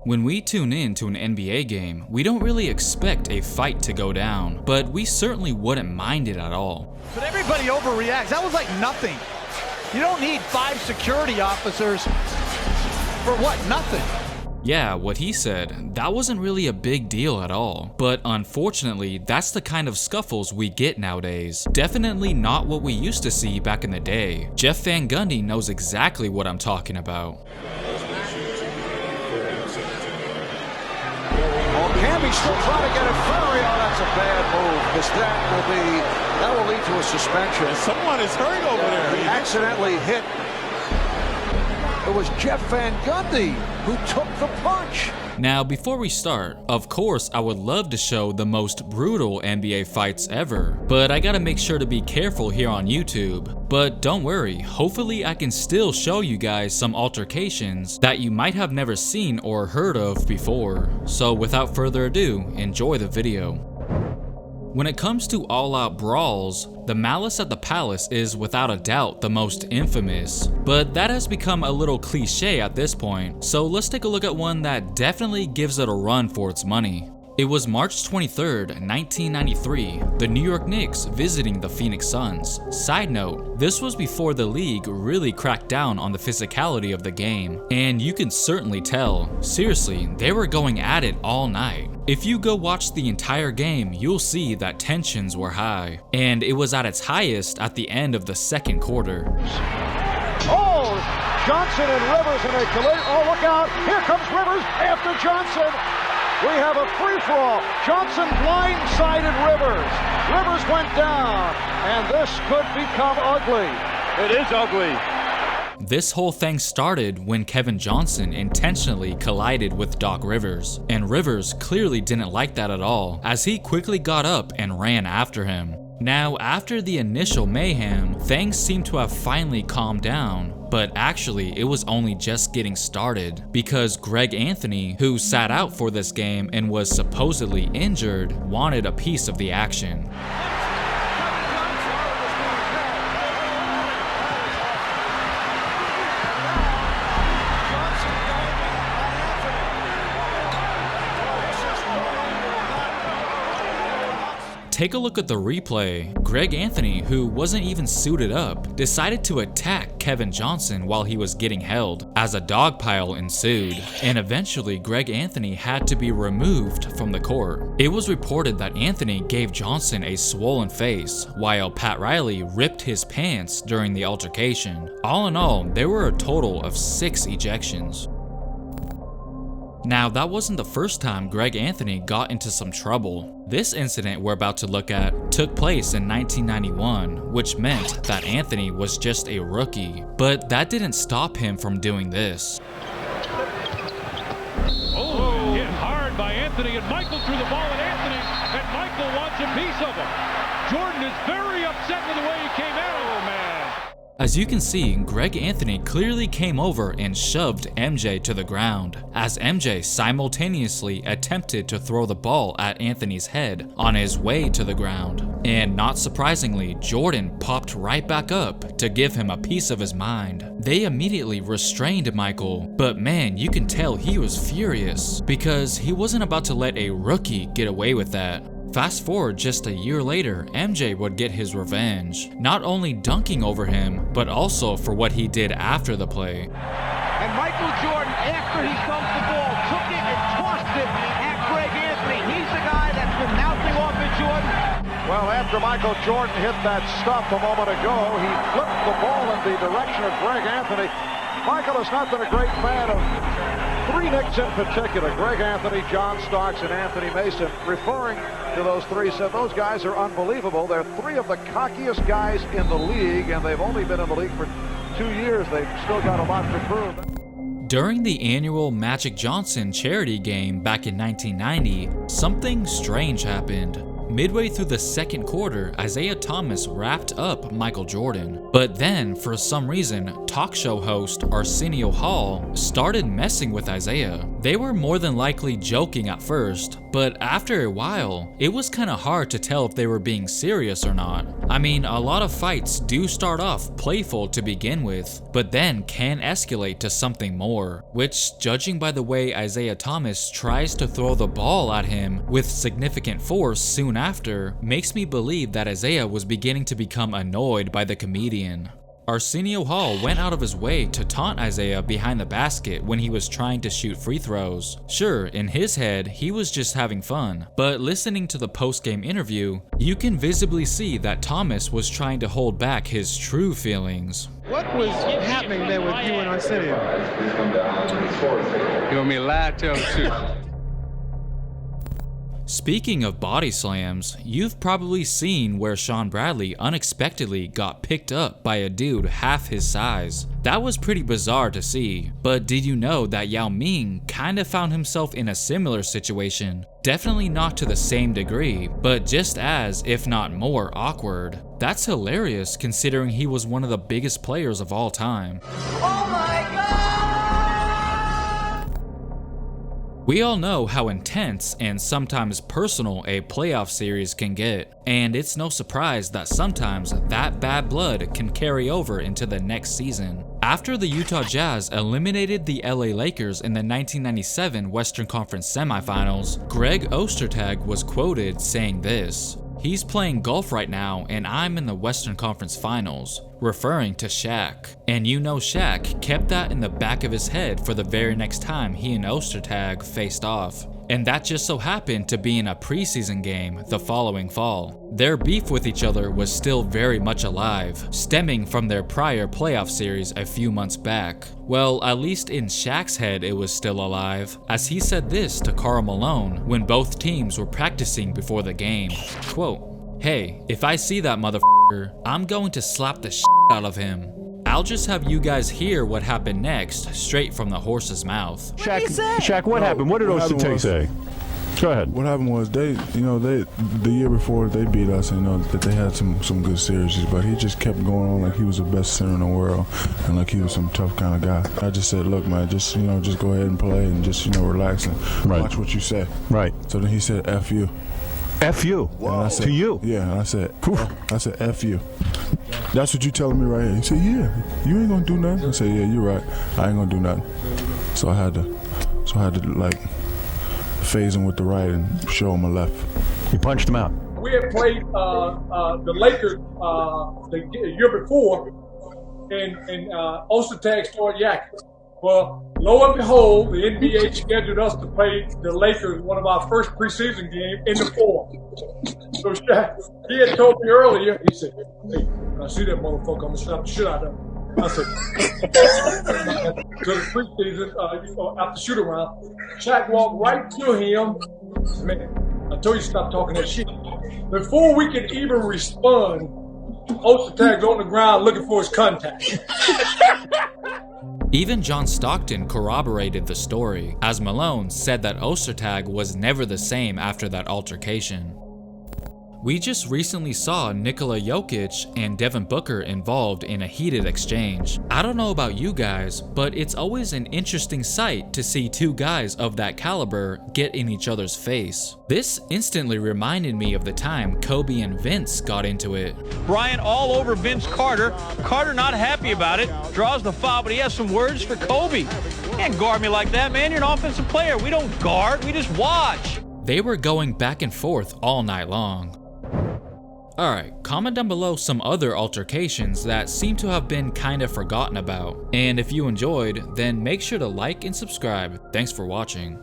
When we tune in to an NBA game, we don't really expect a fight to go down, but we certainly wouldn't mind it at all. But everybody overreacts. That was like nothing. You don't need 5 security officers for what? Nothing. Yeah, what he said, that wasn't really a big deal at all. But unfortunately, that's the kind of scuffles we get nowadays. Definitely not what we used to see back in the day. Jeff Van Gundy knows exactly what I'm talking about. Camby's still trying to get it free. Oh, that's a bad move, because that will lead to a suspension. Someone is hurt over there. He accidentally hit. It was Jeff Van Gundy who took the punch. Now, before we start, of course I would love to show the most brutal NBA fights ever, but I gotta make sure to be careful here on YouTube. But don't worry, hopefully I can still show you guys some altercations that you might have never seen or heard of before. So without further ado, enjoy the video. When it comes to all-out brawls, the Malice at the Palace is without a doubt the most infamous, but that has become a little cliche at this point, so let's take a look at one that definitely gives it a run for its money. It was March 23rd, 1993, the New York Knicks visiting the Phoenix Suns. Side note, this was before the league really cracked down on the physicality of the game, and you can certainly tell, seriously, they were going at it all night. If you go watch the entire game, you'll see that tensions were high, and it was at its highest at the end of the second quarter. Oh, Johnson and Rivers in a collision. Oh, look out. Here comes Rivers after Johnson. We have a free-for-all. Johnson blindsided Rivers. Rivers went down, and this could become ugly. It is ugly. This whole thing started when Kevin Johnson intentionally collided with Doc Rivers, and Rivers clearly didn't like that at all, as he quickly got up and ran after him. Now, after the initial mayhem, things seem to have finally calmed down, but actually it was only just getting started, because Greg Anthony, who sat out for this game and was supposedly injured, wanted a piece of the action. Take a look at the replay. Greg Anthony, who wasn't even suited up, decided to attack Kevin Johnson while he was getting held, as a dog pile ensued, and eventually Greg Anthony had to be removed from the court. It was reported that Anthony gave Johnson a swollen face, while Pat Riley ripped his pants during the altercation. All in all, there were a total of 6 ejections. Now, that wasn't the first time Greg Anthony got into some trouble. This incident we're about to look at took place in 1991, which meant that Anthony was just a rookie. But that didn't stop him from doing this. Oh, hit hard by Anthony, and Michael threw the ball at Anthony, and Michael wants a piece of him. Jordan is very upset with the way he came out. Oh, man. As you can see, Greg Anthony clearly came over and shoved MJ to the ground, as MJ simultaneously attempted to throw the ball at Anthony's head on his way to the ground. And not surprisingly, Jordan popped right back up to give him a piece of his mind. They immediately restrained Michael, but man, you can tell he was furious, because he wasn't about to let a rookie get away with that. Fast forward just a year later, MJ would get his revenge, not only dunking over him, but also for what he did after the play. And Michael Jordan, after he dumped the ball, took it and tossed it at Greg Anthony. He's the guy that's been mouthing off at Jordan. Well, after Michael Jordan hit that stuff a moment ago, he flipped the ball in the direction of Greg Anthony. Michael has not been a great fan of 3 Knicks in particular, Greg Anthony, John Starks, and Anthony Mason. Referring to those 3, said those guys are unbelievable. They're 3 of the cockiest guys in the league, and they've only been in the league for 2 years. They've still got a lot to prove. During the annual Magic Johnson charity game back in 1990, something strange happened. Midway through the second quarter, Isaiah Thomas wrapped up Michael Jordan, but then, for some reason, talk show host Arsenio Hall started messing with Isaiah. They were more than likely joking at first, but after a while, it was kinda hard to tell if they were being serious or not. I mean, a lot of fights do start off playful to begin with, but then can escalate to something more, which, judging by the way Isaiah Thomas tries to throw the ball at him with significant force soon after, makes me believe that Isaiah was beginning to become annoyed by the comedian. Arsenio Hall went out of his way to taunt Isaiah behind the basket when he was trying to shoot free throws. Sure, in his head, he was just having fun, but listening to the post-game interview, you can visibly see that Thomas was trying to hold back his true feelings. What was happening there with you and Arsenio? You want me to lie, tell the truth? Speaking of body slams, you've probably seen where Sean Bradley unexpectedly got picked up by a dude half his size. That was pretty bizarre to see, but did you know that Yao Ming kinda found himself in a similar situation? Definitely not to the same degree, but just as, if not more, awkward. That's hilarious considering he was one of the biggest players of all time. Oh my God! We all know how intense and sometimes personal a playoff series can get, and it's no surprise that sometimes that bad blood can carry over into the next season. After the Utah Jazz eliminated the LA Lakers in the 1997 Western Conference semifinals, Greg Ostertag was quoted saying this: "He's playing golf right now and I'm in the Western Conference Finals," referring to Shaq. And you know Shaq kept that in the back of his head for the very next time he and Ostertag faced off. And that just so happened to be in a preseason game the following fall. Their beef with each other was still very much alive, stemming from their prior playoff series a few months back. Well, at least in Shaq's head it was still alive, as he said this to Karl Malone when both teams were practicing before the game. Quote, "Hey, if I see that motherfucker, I'm going to slap the shit out of him." I'll just have you guys hear what happened next, straight from the horse's mouth. Shaq, what happened? What did Ostertag say? Go ahead. What happened was the year before they beat us, that they had some good series, but he just kept going on like he was the best center in the world and like he was some tough kind of guy. I just said, look, man, just go ahead and play and just relax and watch what you say. Right. So then he said, "F you." F you? And I said, to you? Yeah, and I said, "F you." That's what you telling me right here. He said, "Yeah, you ain't gonna do nothing." I said, "Yeah, you're right. I ain't gonna do nothing." So I had to like phase him with the right and show him a left. You punched him out. We had played the Lakers the year before, and Ostertag started yakking. Well, lo and behold, the NBA scheduled us to play the Lakers, one of our first preseason games, in the Forum. So Shaq, he had told me earlier, he said, "Hey, when I see that motherfucker, I'm going to slap the shit out of him." I said, to the preseason, after shoot around, Shaq walked right to him. Man, I told you to stop talking that shit. Before we could even respond, Ostertag's on the ground looking for his contact. Even John Stockton corroborated the story, as Malone said that Ostertag was never the same after that altercation. We just recently saw Nikola Jokic and Devin Booker involved in a heated exchange. I don't know about you guys, but it's always an interesting sight to see two guys of that caliber get in each other's face. This instantly reminded me of the time Kobe and Vince got into it. Bryant all over Vince Carter. Carter not happy about it. Draws the foul, but he has some words for Kobe. You can't guard me like that, man. You're an offensive player. We don't guard, we just watch. They were going back and forth all night long. Alright, comment down below some other altercations that seem to have been kinda forgotten about. And if you enjoyed, then make sure to like and subscribe. Thanks for watching.